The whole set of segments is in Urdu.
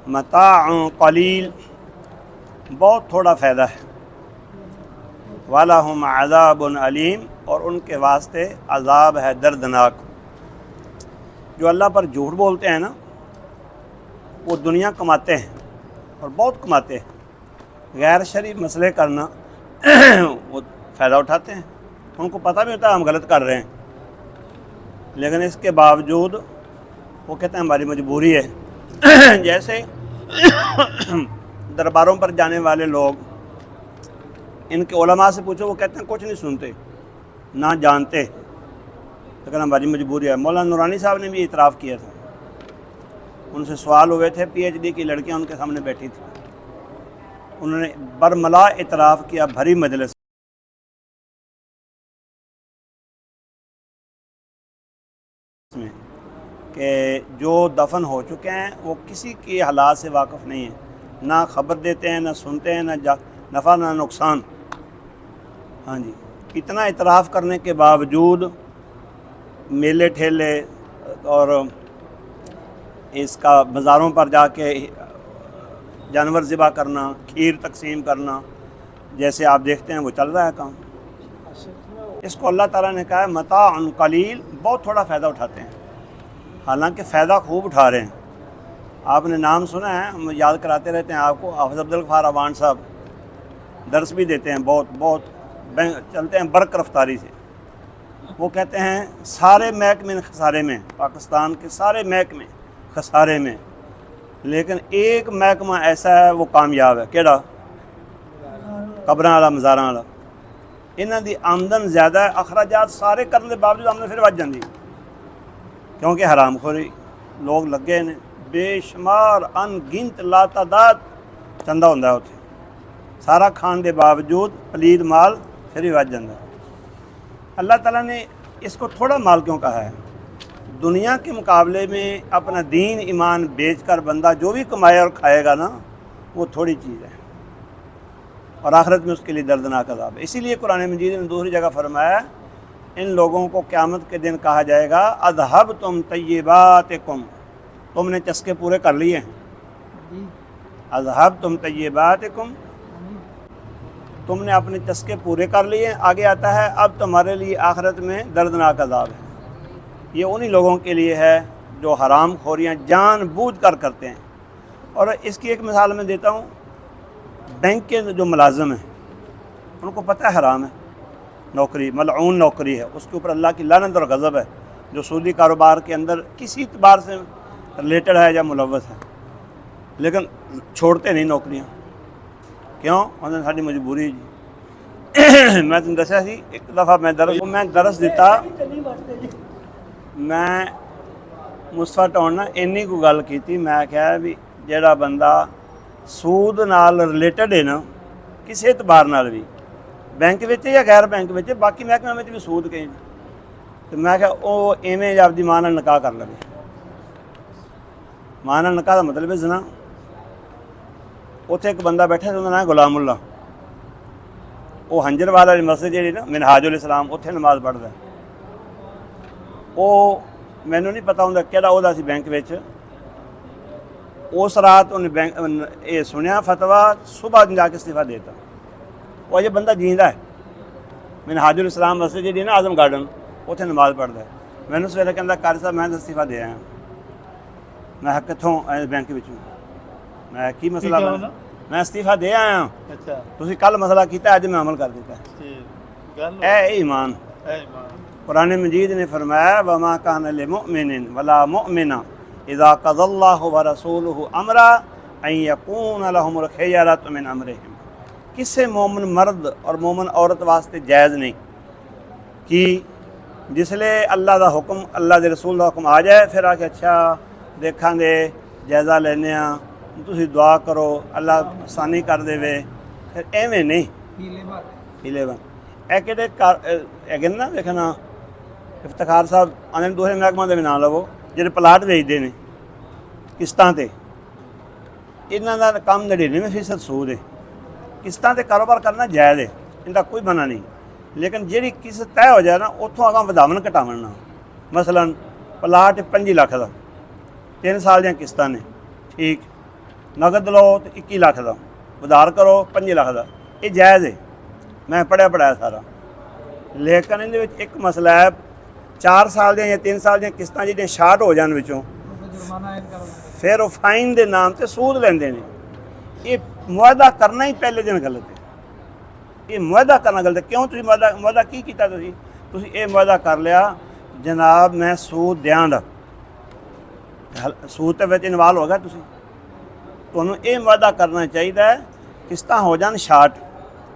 متاع قلیل، بہت تھوڑا فائدہ ہے، وَلَهُمْ عَذَابٌ علیم، اور ان کے واسطے عذاب ہے دردناک۔ جو اللہ پر جھوٹ بولتے ہیں نا، وہ دنیا کماتے ہیں اور بہت کماتے ہیں، غیر شرعی مسئلے کرنا وہ فائدہ اٹھاتے ہیں، ان کو پتہ بھی ہوتا ہے ہم غلط کر رہے ہیں، لیکن اس کے باوجود وہ کہتے ہیں ہماری مجبوری ہے۔ جیسے درباروں پر جانے والے لوگ، ان کے علماء سے پوچھو، وہ کہتے ہیں کچھ نہیں سنتے نہ جانتے، لیکن ہماری مجبوری ہے۔ مولانا نورانی صاحب نے بھی اعتراف کیا تھا، ان سے سوال ہوئے تھے، پی ایچ ڈی کی لڑکیاں ان کے سامنے بیٹھی تھیں، انہوں نے برملا اعتراف کیا بھری مجلس میں کہ جو دفن ہو چکے ہیں وہ کسی کے حالات سے واقف نہیں ہیں، نہ خبر دیتے ہیں، نہ سنتے ہیں، نہ نفع نہ نقصان۔ ہاں جی، اتنا اعتراف کرنے کے باوجود میلے ٹھیلے اور اس کا بازاروں پر جا کے جانور ذبح کرنا، کھیر تقسیم کرنا، جیسے آپ دیکھتے ہیں وہ چل رہا ہے کام۔ اس کو اللہ تعالیٰ نے کہا ہے متاع قلیل، بہت تھوڑا فائدہ اٹھاتے ہیں، حالانکہ فائدہ خوب اٹھا رہے ہیں۔ آپ نے نام سنا ہے، ہم یاد کراتے رہتے ہیں آپ کو، حافظ عبدالغفار اوان صاحب درس بھی دیتے ہیں، بہت چلتے ہیں برق رفتاری سے۔ وہ کہتے ہیں سارے محکمے خسارے میں، پاکستان کے سارے محکمے خسارے میں، لیکن ایک محکمہ ایسا ہے وہ کامیاب ہے، کیڑا؟ قبراں والا، مزاراں والا۔ انہاں دی آمدن زیادہ ہے، اخراجات سارے کرنے کے باوجود آمدن پھر بچ جاندی، کیونکہ حرام خوری لوگ لگے نے، بے شمار ان گنت لا تعداد چندہ ہوندہ ہے اتنے، سارا کھان دے باوجود پلید مال پھر بھی بچ جاندہ ہے۔ اللہ تعالیٰ نے اس کو تھوڑا مال کیوں کہا ہے؟ دنیا کے مقابلے میں اپنا دین ایمان بیچ کر بندہ جو بھی کمائے اور کھائے گا نا، وہ تھوڑی چیز ہے، اور آخرت میں اس کے لیے دردناک عذاب ہے۔ اسی لیے قرآن مجید نے دوسری جگہ فرمایا ان لوگوں کو قیامت کے دن کہا جائے گا اذھبتم طیباتکم، تم نے چسکے پورے کر لیے ہیں، اذھبتم طیباتکم، تم نے اپنے چسکے پورے کر لیے۔ آگے آتا ہے اب تمہارے لیے آخرت میں دردناک عذاب ہے۔ یہ انہی لوگوں کے لیے ہے جو حرام خوریاں جان بوجھ کر کرتے ہیں۔ اور اس کی ایک مثال میں دیتا ہوں، بینک کے جو ملازم ہیں ان کو پتہ ہے حرام ہے، نوکری ملعون نوکری ہے، اس کے اوپر اللہ کی لعنت اور غضب ہے، جو سودی کاروبار کے اندر کسی اعتبار سے ریلیٹڈ ہے یا ملوث ہے، لیکن چھوڑتے نہیں نوکریاں۔ کیوں؟ انہوں نے ساری مجبوری جی۔ میں تم دسیا سی ایک دفعہ میں درس دیتا، میں مصطفیٰ ٹاؤن نا اینی کو گل کی، میں کہا بھی جیڑا بندہ سود نال ریلیٹڈ ہے نا کسی اعتبار نال بھی، بینک وچ یا غیر بینک وچ، باقی محکمے میں بھی سود کہیں، تو میں کہا وہ ایویں آپ دی ماں نال نکاح کر لے، ماں نال نکاح کا مطلب ہے زنا۔ اتنے ایک بندہ بیٹھا انہوں نے غلام اللہ، وہ ہنجر والا مسجد جی نا منہاج الاسلام، اتنے نماز پڑھتا ہے، وہ مینوں نہیں پتا ہوں کہڑا عہدہ سی بینک وچ۔ اس رات انہیں بینک یہ سنیا فتویٰ، صبح جا کے استعفیٰ دیتا۔ وہ یہ بندہ جیندا ہے، منہاج الاسلام مسجد جی نا اعظم گارڈن، اتنے نماز پڑھتا ہے۔ میں نے سویرے کہندا قاری صاحب میں استعفیٰ دے آیا، میں کتوں بینک وچوں، میں کی مسئلہ بنا، میں استعفیٰ دے آیا ہوں، تسی کل مسئلہ کیتا اج میں عمل کر دیتا۔ اے ایمان، قرآن مجید نے فرمایا وما کان لمؤمن ولا مؤمنہ اذا قضى اللہ ورسولہ امرا ان یکون لہم الخیرۃ من امرہم، کسے مومن مرد اور مومن عورت واسطے جائز نہیں کہ جس لئے اللہ دا حکم، اللہ دے رسول دا حکم آ جائے پھر آ کے اچھا دیکھاں گے، جائزہ لینے ہاں، تسی دعا کرو اللہ آسانی کر دے وے، پھر ایویں نہیں ہیلے بن اے کہڑے اگن نا دیکھنا افتخار صاحب آنے دوسرے محکمہ دے بھی نہ لو جڑے پلاٹ ویچتے ہیں قسطاں تے، انہاں دا کام 99% سود ہے، قسطاں تے کاروبار کرنا جائز ہے، ان کا کوئی منع نہیں، لیکن جیڑی قسط طے ہو جائے نا اتوں آگاں وداون گھٹاون نہ، مثلا پلاٹ 5 لاکھ دا 3 سال دیاں قسطاں نے، ٹھیک ਨਗਦ ਲਓ ਤੇ 21 ਲੱਖ ਦਾ, ਉਧਾਰ ਕਰੋ 5 ਲੱਖ ਦਾ, ਇਹ ਜਾਇਜ਼ ਹੈ। ਮੈਂ ਪੜ੍ਹਿਆ ਸਾਰਾ। ਲੇਕਿਨ ਇਹਦੇ ਵਿੱਚ ਇੱਕ ਮਸਲਾ ਹੈ, 4 ਸਾਲ ਦੀਆਂ ਜਾਂ 3 ਸਾਲ ਦੀਆਂ ਕਿਸ਼ਤਾਂ ਜਿਹੜੀਆਂ ਸ਼ਾਰਟ ਹੋ ਜਾਣ ਵਿੱਚੋਂ, ਫਿਰ ਉਹ ਫਾਈਨ ਦੇ ਨਾਮ ਤੇ ਸੂਦ ਲੈਂਦੇ ਨੇ। ਇਹ ਮੁਆਹਦਾ ਕਰਨਾ ਹੀ ਪਹਿਲੇ ਦਿਨ ਗਲਤ ਹੈ। ਇਹ ਮੁਆਹਦਾ ਕਰਨਾ ਗਲਤ ਹੈ। ਕਿਉਂ? ਤੁਸੀਂ ਮੁਆਹਦਾ ਕੀ ਕੀਤਾ? ਤੁਸੀਂ ਇਹ ਮੁਆਹਦਾ ਕਰ ਲਿਆ, ਜਨਾਬ ਮੈਂ ਸੂਦ ਦਿਆਂਗਾ, ਸੂਦ ਦੇ ਵਿੱਚ ਇਨਵਾਲਵ ਹੋ ਗਿਆ ਤੁਸੀਂ। ਤੁਹਾਨੂੰ ਇਹ ਮੁਆਹਦਾ ਕਰਨਾ ਚਾਹੀਦਾ ਹੈ, ਕਿਸ਼ਤਾਂ ਹੋ ਜਾਣ ਸ਼ਾਰਟ,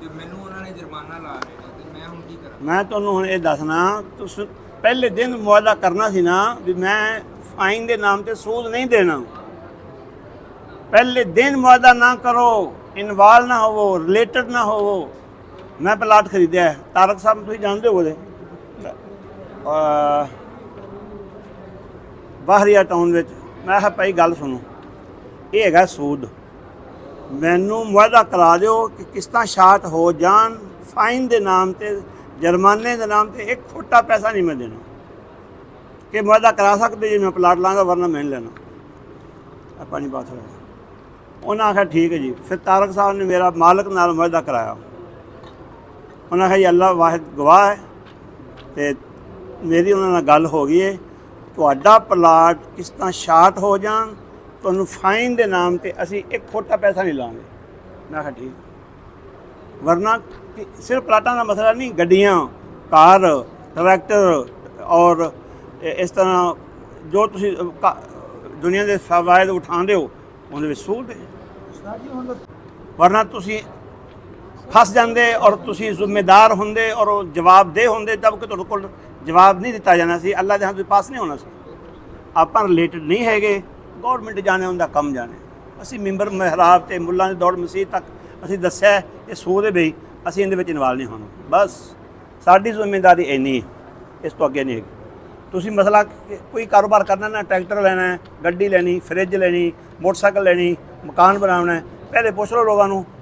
ਤੇ ਮੈਨੂੰ ਉਹਨਾਂ ਨੇ ਜੁਰਮਾਨਾ ਲਾ ਲਿਆ ਤੇ ਮੈਂ ਹੁਣ ਕੀ ਕਰਾਂ? ਮੈਂ ਤੁਹਾਨੂੰ ਹੁਣ ਇਹ ਦੱਸਣਾ, ਤੁਸੀਂ ਪਹਿਲੇ ਦਿਨ ਮੁਆਹਦਾ ਕਰਨਾ ਸੀ ਨਾ ਵੀ ਮੈਂ ਫਾਈਨ ਦੇ ਨਾਮ ਤੇ ਸੂਦ ਨਹੀਂ ਦੇਣਾ। ਪਹਿਲੇ ਦਿਨ ਮੁਆਹਦਾ ਨਾ ਕਰੋ, ਇਨਵਾਲ ਨਾ ਹੋਵੋ, ਰਿਲੇਟਡ ਨਾ ਹੋਵੋ। ਮੈਂ ਪਲਾਟ ਖਰੀਦਿਆ ਤਾਰਕ ਸਾਹਿਬ ਤੁਸੀਂ ਜਾਣਦੇ ਹੋ, ਉਹਦੇ ਬਾਹਰੀਆ ਟਾਊਨ ਵਿੱਚ। ਮੈਂ ਕਿਹਾ ਭਾਈ ਗੱਲ ਸੁਣੋ, ਇਹ ਹੈਗਾ ਸੂਦ, ਮੈਨੂੰ ਮੁਆਹਦਾ ਕਰਾ ਦਿਓ ਕਿ ਕਿਸ਼ਤਾਂ ਸ਼ਾਰਟ ਹੋ ਜਾਣ, ਫਾਈਨ ਦੇ ਨਾਮ ਤੇ, ਜੁਰਮਾਨੇ ਦੇ ਨਾਮ ਤੇ 1 ਫੁੱਟਾ ਪੈਸਾ ਨਹੀਂ ਮੈਂ ਦੇਣਾ। ਕਿ ਮੁਆਹਦਾ ਕਰਾ ਸਕਦੇ ਜੀ, ਮੈਂ ਪਲਾਟ ਲਾਂਗਾ, ਵਰਨਾ ਮੈਂ ਨਹੀਂ ਲੈਣਾ। ਆਪਾਂ ਨਹੀਂ ਬਾਤ ਹੋਇਆ। ਉਹਨਾਂ ਆਖਿਆ ਠੀਕ ਹੈ ਜੀ। ਫਿਰ ਤਾਰਕ ਸਾਹਿਬ ਨੇ ਮੇਰਾ ਮਾਲਕ ਨਾਲ ਮੁਆਹਦਾ ਕਰਾਇਆ। ਉਹਨਾਂ ਆਖਿਆ ਜੀ ਅੱਲਾ ਵਾਹਿਦ ਗਵਾਹ ਹੈ, ਤੇ ਮੇਰੀ ਉਹਨਾਂ ਨਾਲ ਗੱਲ ਹੋ ਗਈ ਹੈ, ਤੁਹਾਡਾ ਪਲਾਟ ਕਿਸ਼ਤਾਂ ਸ਼ਾਰਟ ਹੋ ਜਾਣ, ਤੁਹਾਨੂੰ ਫਾਈਨ ਦੇ ਨਾਮ ਤੇ ਅਸੀਂ 1 ਫੁੱਟਾ ਪੈਸਾ ਨਹੀਂ ਲਾਂਗੇ। ਮੈਂ ਕਿਹਾ ਠੀਕ, ਵਰਨਾ ਸਿਰਫ ਪਲਾਟਾਂ ਦਾ ਮਸਲਾ ਨਹੀਂ, ਗੱਡੀਆਂ, ਕਾਰ, ਟਰੈਕਟਰ ਔਰ ਇਸ ਤਰ੍ਹਾਂ ਜੋ ਤੁਸੀਂ ਦੁਨੀਆ ਦੇ ਫਵਾਇਦ ਉਠਾਉਂਦੇ ਹੋ ਉਹਦੇ ਵਿੱਚ ਸੂਦ ਹੈ। ਵਰਨਾ ਤੁਸੀਂ ਫਸ ਜਾਂਦੇ ਔਰ ਤੁਸੀਂ ਜ਼ਿੰਮੇਦਾਰ ਹੁੰਦੇ ਔਰ ਉਹ ਜਵਾਬਦੇਹ ਹੁੰਦੇ, ਜਦ ਕਿ ਤੁਹਾਡੇ ਕੋਲ ਜਵਾਬ ਨਹੀਂ ਦਿੱਤਾ ਜਾਣਾ ਸੀ, ਅੱਲਾ ਦੇ ਹੱਥ ਦੇ ਪਾਸ ਨਹੀਂ ਹੋਣਾ ਸੀ। ਆਪਾਂ ਰਿਲੇਟਡ ਨਹੀਂ ਹੈਗੇ, ਗੌਰਮੈਂਟ ਜਾਣੇ ਉਹਦਾ ਕੰਮ ਜਾਣੇ। ਅਸੀਂ ਮੈਂਬਰ ਮਹਿਰਾਬ ਤੇ ਮੁੱਲਾਂ ਦੀ ਦੌੜ ਮਸੀਤ ਤੱਕ ਅਸੀਂ ਦੱਸਿਆ ਇਹ ਸੂਦ ਹੈ ਬਈ, ਅਸੀਂ ਇਹਦੇ ਵਿੱਚ ਇਨਵਾਲ ਨਹੀਂ ਹੋਣਾ। ਬਸ ਸਾਡੀ ਜ਼ਿੰਮੇਵਾਰੀ ਇੰਨੀ ਹੈ, ਇਸ ਤੋਂ ਅੱਗੇ ਨਹੀਂ ਹੈਗੀ। ਤੁਸੀਂ ਮਸਲਾ ਕੋਈ ਕਾਰੋਬਾਰ ਕਰਨਾ ਨਾ, ਟਰੈਕਟਰ ਲੈਣਾ ਹੈ, ਗੱਡੀ ਲੈਣੀ, ਫਰਿੱਜ ਲੈਣੀ, ਮੋਟਰਸਾਈਕਲ ਲੈਣੀ, ਮਕਾਨ ਬਣਾਉਣਾ, ਪਹਿਲੇ ਪੁੱਛ ਲਓ ਲੋਕਾਂ ਨੂੰ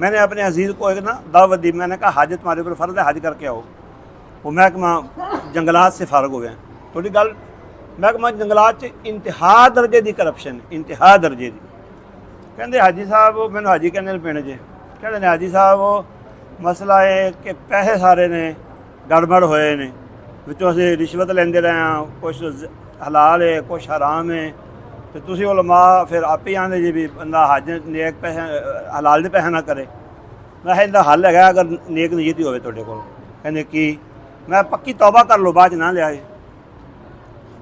میں نے اپنے عزیز کو ایک نا دعوت دی، میں نے کہا حج تمہارے اوپر فرض ہے، حج کر کے آؤ۔ وہ محکمہ جنگلات سے فارغ ہو گئے ہیں، تھوڑی گل محکمہ جنگلات انتہا درجے دی کرپشن، انتہا درجے دی۔ کہندے حاجی صاحب مینوں حاجی کہنے پڑنے جے، کہندے حاجی صاحب مسئلہ ہے کہ پیسے سارے نے گڑبڑ ہوئے نے، وچوں اسی رشوت لیندے رہے ہیں، کچھ حلال ہے کچھ حرام ہے، تو تسی علماء پھر آپ ہی آندے جی بھی بندہ حج نیک پیسے حلال دے پیسے نہ کرے۔ میں کہا اندا حل ہے اگر نیک نیتی ہوئے تھوڑے کو۔ کہندے کی؟ میں پکی توبہ کر لو، بعد نہ لے آئے،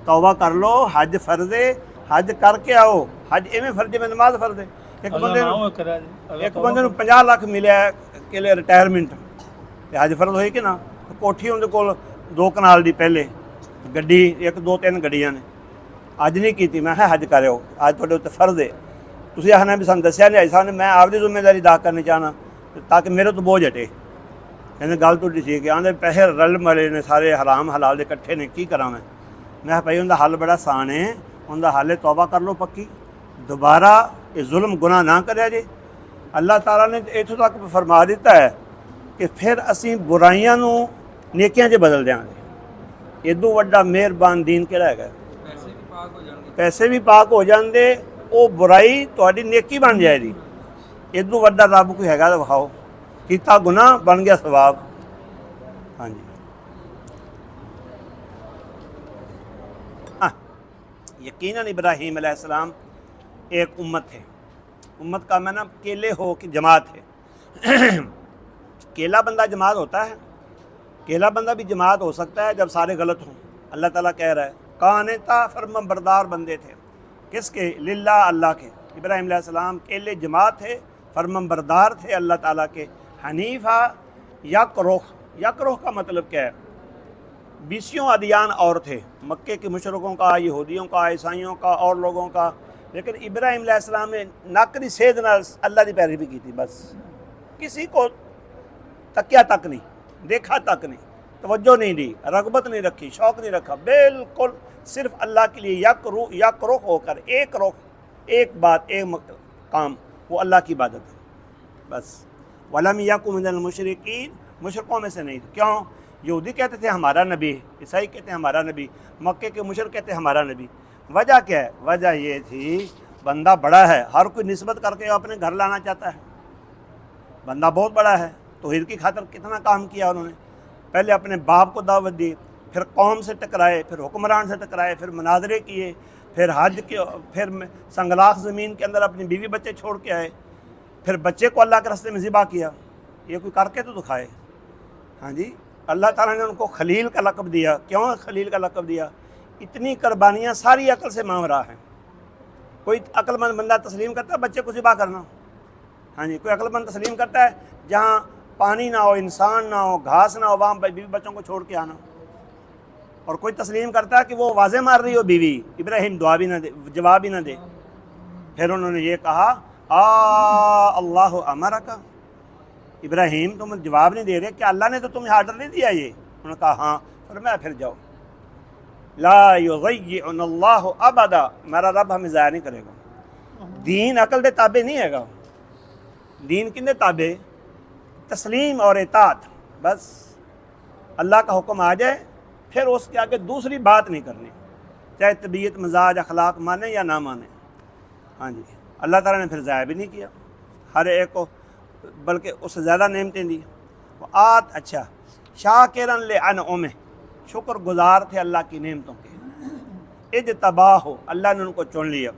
توبہ کر لو، حج فرض ہے، حج کر کے آؤ۔ حج ایویں فرض میں نماز فرض ہے۔ ایک بندے نوں 50 لاکھ ملیا کہ لے ریٹائرمنٹ، حج فرض ہوئی کہ نہ؟ کوٹھی اندر کول 2 کنال دی پہلے، گڈی 1 2 3 گڈیاں نے، اج نہیں کیتی۔ میں حج کرو، اج تھوڑے اتنے فرض ہے، تسی آخنا بھی سانوں دسیا نہیں، صاحب نے میں آپ کی ذمہ داری ادا کرنی چاہنا تاکہ میرے تو بوجھ ہٹے۔ کہنے گل تھوڑی ٹھیک ہے، آدھے پیسے رل ملے نے سارے حرام حلال دے کٹھے نے، کی کراں میں؟ میں بھائی ان کا حل بڑا آسان ہے، ان کا حل ہے توبہ کر لو پکی، دوبارہ یہ ظلم گناہ نہ کرے جے۔ اللہ تعالیٰ نے اتوں تک فرما دیتا ہے کہ پھر اسی برائیاں نو نیکیاں 'چ بدل دیاں گے۔ ادو وڈا مہربان دین کہڑا ہے؟ پیسے بھی پاک ہو جاندے، پیسے بھی پاک ہو جاندے، وہ برائی تہاڈی نیکی بن جائے گی۔ ادو وڈا رب کوئی ہے گا تو وکھاؤ، کیتا گناہ بن گیا ثواب۔ ہاں جی، یقیناً ابراہیم علیہ السلام ایک امت ہے، امت کا معنی کیلے ہو کہ جماعت ہے۔ کیلا بندہ جماعت ہوتا ہے، کیلا بندہ بھی جماعت ہو سکتا ہے جب سارے غلط ہوں۔ اللہ تعالیٰ کہہ رہا ہے قانتا فرمان بردار بندے تھے، کس کے؟ للہ، اللہ کے۔ ابراہیم علیہ السلام کیلے جماعت تھے، فرمان بردار تھے اللہ تعالیٰ کے۔ حنیفہ یکرخ، یکرخ کا مطلب کیا ہے؟ 20 ادیان اور تھے، مکے کے مشرکوں کا، یہودیوں کا، عیسائیوں کا اور لوگوں کا، لیکن ابراہیم علیہ السلام نے ناکری سید نال اللہ کی پیروی کی تھی، بس کسی کو تکیا تک نہیں، دیکھا تک نہیں، توجہ نہیں دی، رغبت نہیں رکھی، شوق نہیں رکھا، بالکل صرف اللہ کے لیے یک رخ ہو کر، ایک رخ، ایک بات، ایک کام، وہ اللہ کی عبادت ہے بس۔ وَلَمْ يَكُن مِنَ الْمُشْرِكِينَ، مشرکوں میں سے نہیں۔ کیوں؟ یہودی کہتے تھے ہمارا نبی، عیسائی کہتے ہیں ہمارا نبی، مکے کے مشرک کہتے ہیں ہمارا نبی۔ وجہ کیا ہے؟ وجہ یہ تھی بندہ بڑا ہے، ہر کوئی نسبت کر کے اپنے گھر لانا چاہتا ہے، بندہ بہت بڑا ہے۔ توحید کی خاطر کتنا کام کیا انہوں نے، پہلے اپنے باپ کو دعوت دی، پھر قوم سے ٹکرائے، پھر حکمران سے ٹکرائے، پھر مناظرے کیے، پھر حج کے، پھر سنگلاخ زمین کے اندر اپنی بیوی بچے چھوڑ کے آئے، پھر بچے کو اللہ کے راستے میں ذبح کیا۔ یہ کوئی کر کے تو دکھائے۔ ہاں جی، اللہ تعالیٰ نے ان کو خلیل کا لقب دیا۔ کیوں خلیل کا لقب دیا؟ اتنی قربانیاں ساری عقل سے ماورا ہیں۔ کوئی عقل مند بندہ تسلیم کرتا ہے بچے کو ذبح کرنا؟ ہاں جی، کوئی عقل مند تسلیم کرتا ہے جہاں پانی نہ ہو، انسان نہ ہو، گھاس نہ ہو، وہاں بیوی بچوں کو چھوڑ کے آنا؟ اور کوئی تسلیم کرتا ہے کہ وہ واضح مار رہی ہو بیوی، ابراہیم دعا بھی نہ دے، جواب بھی نہ دے؟ پھر انہوں نے یہ کہا اللہ امرک، ابراہیم تم جواب نہیں دے رہے، کیا اللہ نے تو تمہیں آرڈر نہیں دیا یہ؟ انہوں نے کہا ہاں۔ فرمایا پھر جاؤ، لا یضیعن اللہ ابدا، میرا رب ہمیں ضائع نہیں کرے گا۔ دین عقل دے تابع نہیں ہے گا، دین کن دے تابع؟ تسلیم اور اطاعت، بس اللہ کا حکم آ جائے پھر اس کے آگے دوسری بات نہیں کرنی، چاہے طبیعت مزاج اخلاق مانے یا نہ مانے۔ ہاں جی، اللہ تعالیٰ نے پھر ضائع بھی نہیں کیا، ہر ایک کو بلکہ اس سے زیادہ نعمتیں دی۔ اچھا، شاکرن لانعمہ، شکر گزار تھے اللہ کی نعمتوں کے۔ اجتباہ، اللہ نے ان کو چن لیا،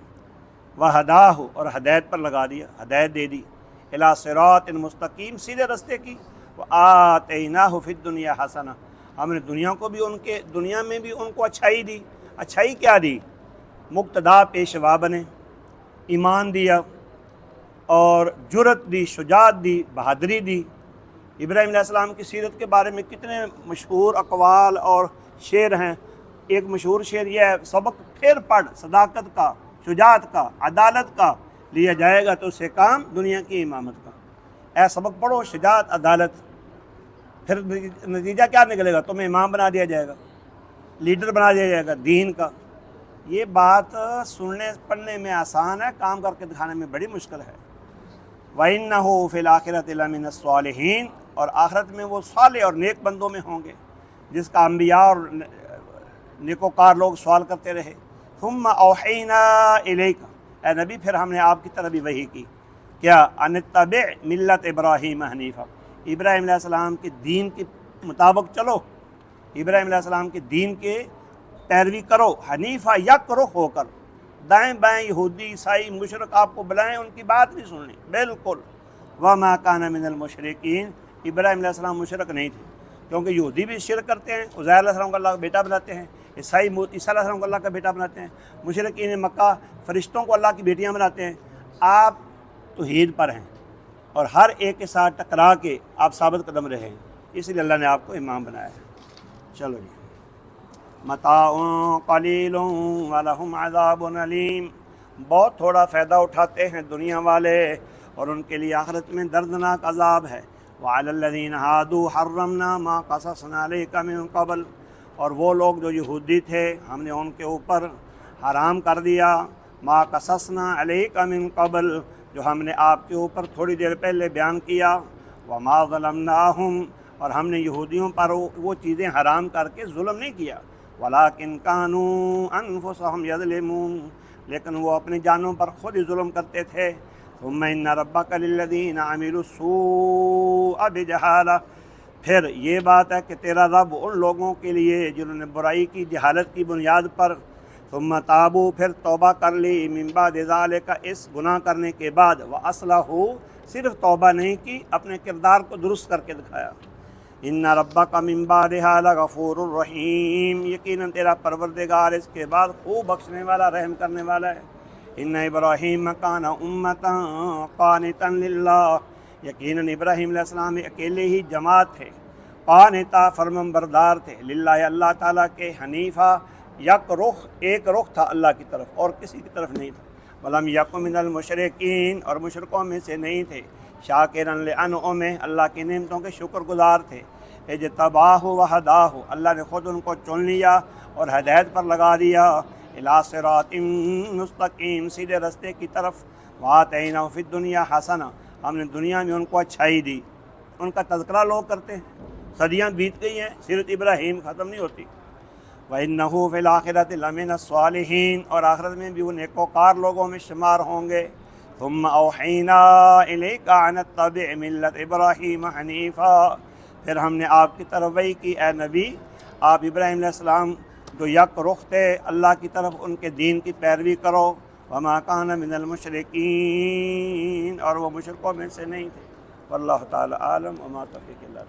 وہداہ، اور ہدایت پر لگا دیا، ہدایت دے دی، الی صراط مستقیم، سیدھے رستے کی۔ وآتیناہ فی الدنیا حسنہ، ہم نے دنیا میں بھی ان کو اچھائی دی۔ اچھائی کیا دی؟ مقتدا پیشوا بنے، ایمان دیا، اور جرت دی، شجاعت دی، بہادری دی۔ ابراہیم علیہ السلام کی سیرت کے بارے میں کتنے مشہور اقوال اور شعر ہیں۔ ایک مشہور شعر یہ ہے، سبق پھر پڑھ صداقت کا، شجاعت کا، عدالت کا، لیا جائے گا تو اسے کام دنیا کی امامت کا۔ اے سبق پڑھو، شجاعت، عدالت، پھر نتیجہ کیا نکلے گا؟ تمہیں امام بنا دیا جائے گا، لیڈر بنا دیا جائے گا دین کا۔ یہ بات سننے پڑھنے میں آسان ہے، کام کر کے دکھانے میں بڑی مشکل ہے۔ وَإِنَّهُ فِي الْآخِرَةِ لَمِنَ الصَّالِحِينَ، اور آخرت میں وہ صالح اور نیک بندوں میں ہوں گے، جس کا انبیاء اور نیکوکار لوگ سوال کرتے رہے۔ ثُمَّ أَوْحَيْنَا إِلَيْكَ، اے نبی پھر ہم نے آپ کی طرف بھی وحی کی، کیا ان اتبع ملت ابراہیم حنیفہ، ابراہیم علیہ السلام کے دین کے مطابق چلو، ابراہیم علیہ السلام کے دین کے پیروی کرو، حنیفہ یک رخ ہو کر، دائیں بائیں یہودی عیسائی مشرک آپ کو بلائیں ان کی بات نہیں سننی، بالکل۔ وَمَا كَانَ مِنَ الْمُشْرِكِينَ، ابراہیم علیہ السلام مشرک نہیں تھے، کیونکہ یہودی بھی شرک کرتے ہیں، عزیر علیہ السلام کو اللہ کا بیٹا بناتے ہیں، عیسائی عیسیٰ علیہ السلام کو اللہ کا بیٹا بناتے ہیں، مشرکین مکہ فرشتوں کو اللہ کی بیٹیاں بناتے ہیں۔ آپ توحید پر ہیں اور ہر ایک کے ساتھ ٹکرا کے آپ ثابت قدم رہے ہیں، اس لیے اللہ نے آپ کو امام بنایا ہے۔ چلو جی، متاع قلیل ولہم عذاب علیم، بہت تھوڑا فائدہ اٹھاتے ہیں دنیا والے اور ان کے لیے آخرت میں دردناک عذاب ہے۔ وعلی الذین ہادوا حرمنا ما قصصنا علیک من قبل، اور وہ لوگ جو یہودی تھے ہم نے ان کے اوپر حرام کر دیا ما قصصنا علیک من قبل، جو ہم نے آپ کے اوپر تھوڑی دیر پہلے بیان کیا۔ وما ظلمناہم، اور ہم نے یہودیوں پر وہ چیزیں حرام کر کے ظلم نہیں کیا، ولکن کانوا انفسہم یظلمون، لیکن وہ اپنی جانوں پر خود ہی ظلم کرتے تھے۔ ثم ان ربک للذین عملوا السوء بجہالہ، پھر یہ بات ہے کہ تیرا رب ان لوگوں کے لیے جنہوں نے برائی کی جہالت کی بنیاد پر، ثم تابوا، پھر توبہ کر لی، من بعد ذالک، اس گناہ کرنے کے بعد، واصلحوا، صرف توبہ نہیں کی، اپنے کردار کو درست کر کے دکھایا۔ ان ربک من بعدھا لغفور الرحیم، یقیناً تیرا پروردگار اس کے بعد خوب بخشنے والا رحم کرنے والا ہے۔ ان ابراہیم کان امۃ قانتا للہ، یقیناً ابراہیم علیہ السلام اکیلے ہی جماعت تھے، قانتا فرمان بردار تھے، للہ اللہ تعالیٰ کے، حنیفہ یک رخ، ایک رخ تھا اللہ کی طرف اور کسی کی طرف نہیں تھا، ولم یک من المشرکین، اور مشرکوں میں سے نہیں تھے، شاکرا لانعمہ، اللہ کی نعمتوں کے شکر گزار تھے، اجتباہ وہداہ، اللہ نے خود ان کو چن لیا اور ہدایت پر لگا دیا، الی صراط مستقیم، سیدھے رستے کی طرف، وآتیناہ فی الدنیا حسنہ، ہم نے دنیا میں ان کو اچھائی دی۔ ان کا تذکرہ لوگ کرتے ہیں، صدیاں بیت گئی ہیں، سیرت ابراہیم ختم نہیں ہوتی۔ وَإِنَّهُ فِي الْآخِرَةِ لَمِنَ الصَّالِحِينَ، اور آخرت میں بھی وہ نیکوکار لوگوں میں شمار ہوں گے۔ ثُمَّ أَوْحَيْنَا إِلَيْكَ أَنِ اتَّبِعْ مِلَّةَ إِبْرَاهِيمَ حَنِيفًا، پھر ہم نے آپ کی طرف وحی کی، اے نبی آپ ابراہیم علیہ السلام جو یک رخ تھے اللہ کی طرف، ان کے دین کی پیروی کرو۔ وما کان من المشرکین، اور وہ مشرکوں میں سے نہیں تھے۔ واللہ تعالی عالم، وما توفیق الا باللہ۔